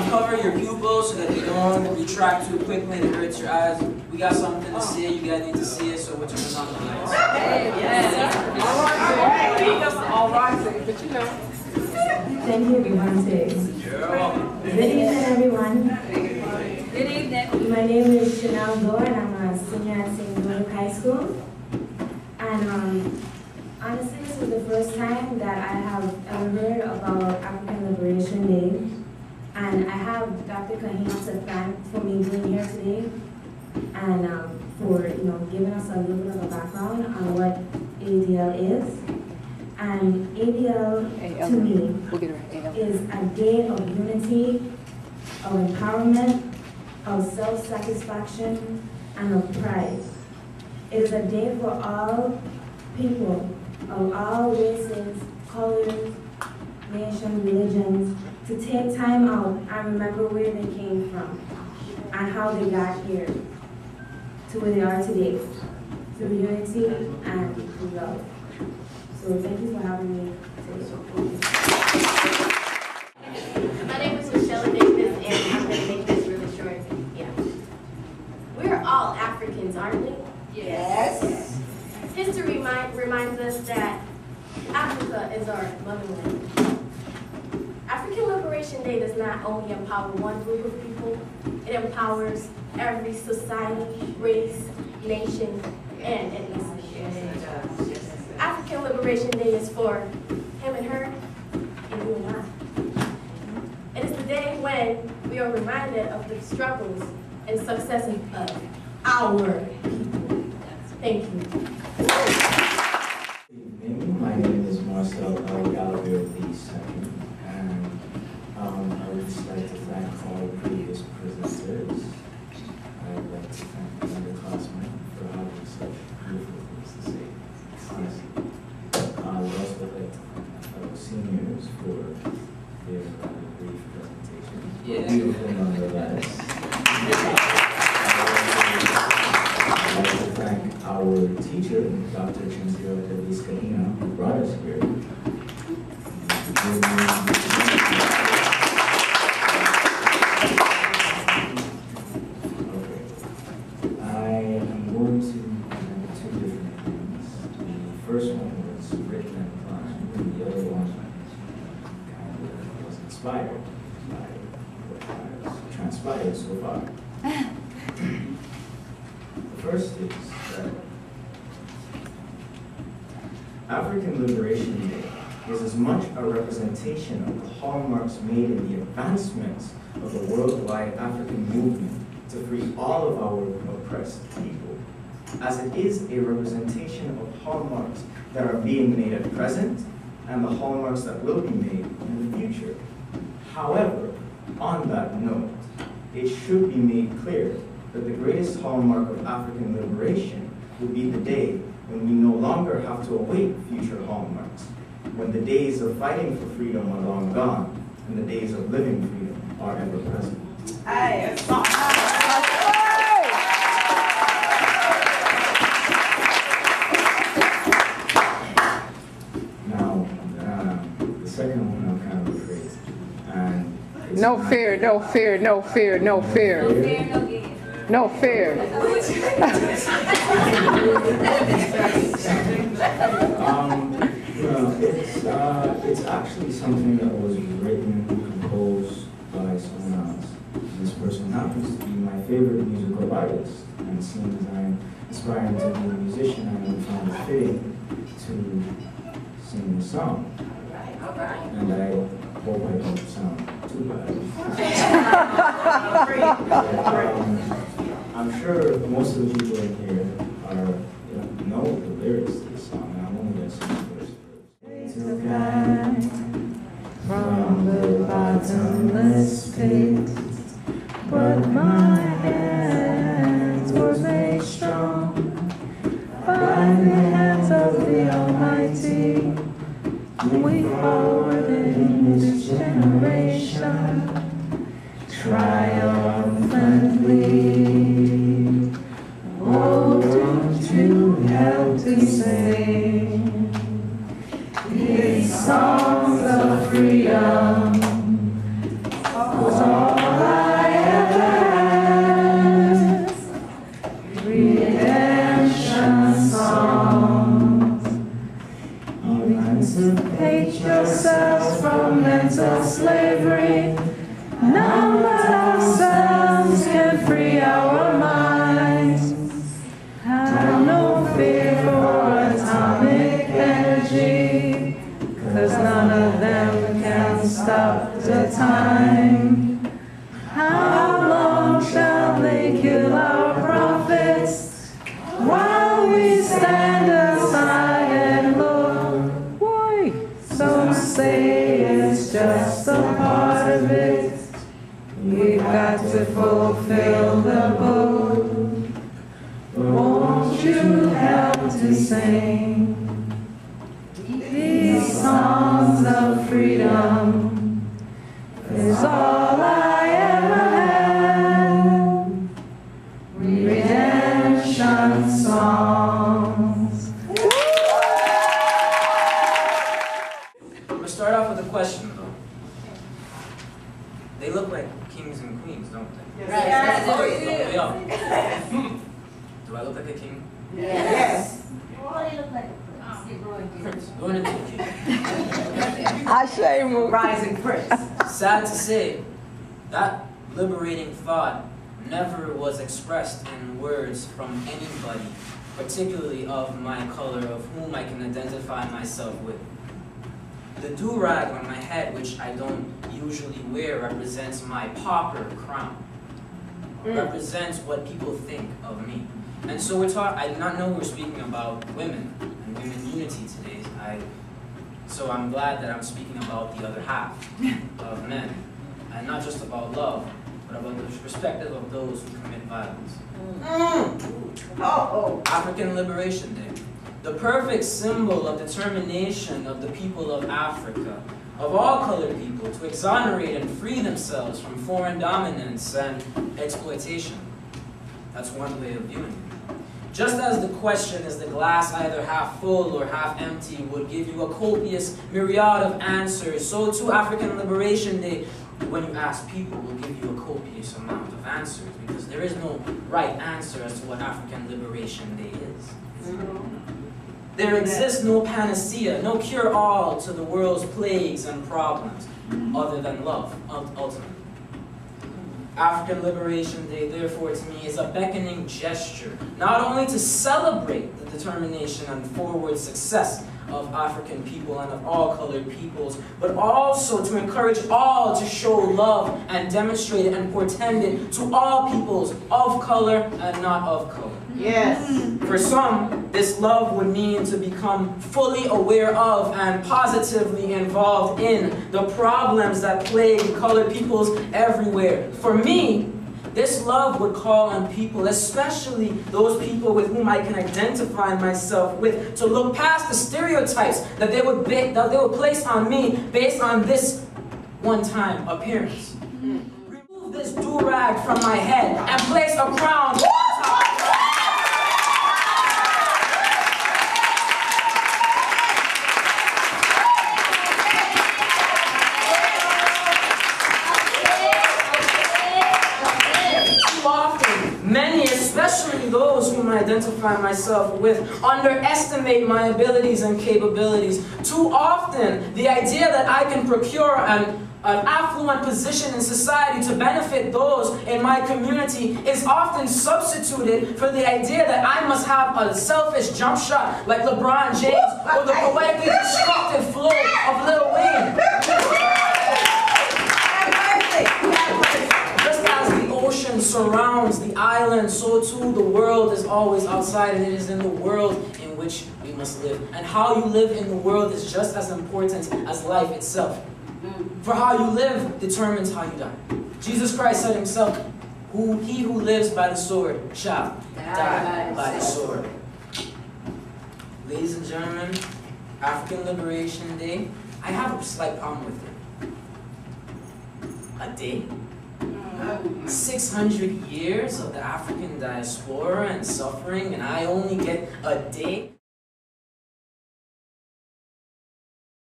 cover your pupils so that they don't retract too quickly and it hurts your eyes. We got something to see. You guys need to see it, so we're turning on the lights. All right, but you know. Thank you, everyone. Good evening, everyone. Good evening. My name is Chanel Gore, and I'm a senior at St. Louis High School. And honestly, this is the first time that I have ever heard about African Liberation Day. And I have Dr. Kahina to thank for me being here today, and for giving us a little bit of a background on what ADL is. And ADL, to me, is a day of unity, of empowerment, of self-satisfaction, and of pride. It is a day for all people of all races, colors, nations, religions, to take time out and remember where they came from and how they got here to where they are today, through unity and through love. So thank you for having me today. My name is Michelle Davis, and I'm going to make this really short. Yeah. We're all Africans, aren't we? Yes. History reminds us that Africa is our motherland. African Liberation Day does not only empower one group of people, it empowers every society, race, nation, and ethnicity. African Liberation Day is for him and her, and you and I. It is the day when we are reminded of the struggles and successes of our people. Thank you. My name is Marcel Gallagher II, and I would just like to thank all previous presenters. I'd like to thank the underclassmen for having such beautiful things to say. Honestly, I would also like to thank my fellow seniors for their brief presentation. Yeah. Beautiful nonetheless. I'd like to thank our teacher, Dr. Chinziro Davis Kahina, who brought us here. Okay. I am going to present two different things. The first one was written and planned, and the other one kind of was inspired by what has transpired so far. The first is that African Liberation Day is as much a representation of the hallmarks made in the advancements of the worldwide African movement to free all of our oppressed people, as it is a representation of hallmarks that are being made at present and the hallmarks that will be made in the future. However, on that note, it should be made clear that the greatest hallmark of African liberation will be the day when we no longer have to await future hallmarks, when the days of fighting for freedom are long gone, and the days of living freedom are ever present. Now, the second one I'm kind of afraid. And No fear, no fear, no fear, no fear. No fear, no gain. No fear. It's actually something that was written, composed by someone else. This person happens to be my favorite musical artist, and seeing as I'm aspiring to be a musician, I found it fitting to sing the song. And I hope I don't sound too bad. I'm sure most of the people in here know the lyrics to the song, and I'm only going to sing the verse first. To guide from the bottomless pit, but my hands were made strong by the hands of the Almighty. We forward in this generation, triumphantly. Oh, don't you help to say None but ourselves can free our minds. Have no fear for atomic energy, 'cause none of them can stop the time. How long shall they kill our prophets while we stand aside and look? Why? Some say it's just a part of it. We've got to fulfill the book. Won't you help to sing these songs of freedom? Is all I ever had. Redemption songs. I'm gonna start off with a question though. They look like kings and queens, don't they? Yes. Don't they all? Do I look like a king? Yes. Prince. Going into a king. I say rising prince. Sad to say, that liberating thought never was expressed in words from anybody, particularly of my color, of whom I can identify myself with. The do-rag on my head, which I don't usually wear, represents my pauper crown. Represents what people think of me. And so I did not know we were speaking about women and women unity today. So I'm glad that I'm speaking about the other half of men. And not just about love, but about the perspective of those who commit violence. African Liberation Day. The perfect symbol of determination of the people of Africa, of all colored people, to exonerate and free themselves from foreign dominance and exploitation. That's one way of viewing it. Just as the question, is the glass either half full or half empty, would give you a copious myriad of answers, so too African Liberation Day, when you ask people, will give you a copious amount of answers, because there is no right answer as to what African Liberation Day is. There exists no panacea, no cure-all to the world's plagues and problems, other than love, ultimately. African Liberation Day, therefore, to me, is a beckoning gesture, not only to celebrate the determination and forward success of African people and of all colored peoples, but also to encourage all to show love and demonstrate it and portend it to all peoples of color and not of color. Yes. For some, this love would mean to become fully aware of and positively involved in the problems that plague colored peoples everywhere. For me, this love would call on people, especially those people with whom I can identify myself with, to look past the stereotypes that they would place on me based on this one-time appearance. Remove this do-rag from my head and place a crown on top. Many, especially those whom I identify myself with, underestimate my abilities and capabilities. Too often, the idea that I can procure an affluent position in society to benefit those in my community is often substituted for the idea that I must have a selfish jump shot like LeBron James or the poetically destructive flow of Lil Wayne. Ocean surrounds the island, so too the world is always outside, and it is in the world in which we must live. And how you live in the world is just as important as life itself. For how you live determines how you die. Jesus Christ said himself, he who lives by the sword shall die by the sword. Ladies and gentlemen, African Liberation Day, I have a slight problem with it. A day? 600 years of the African diaspora and suffering, and I only get a day?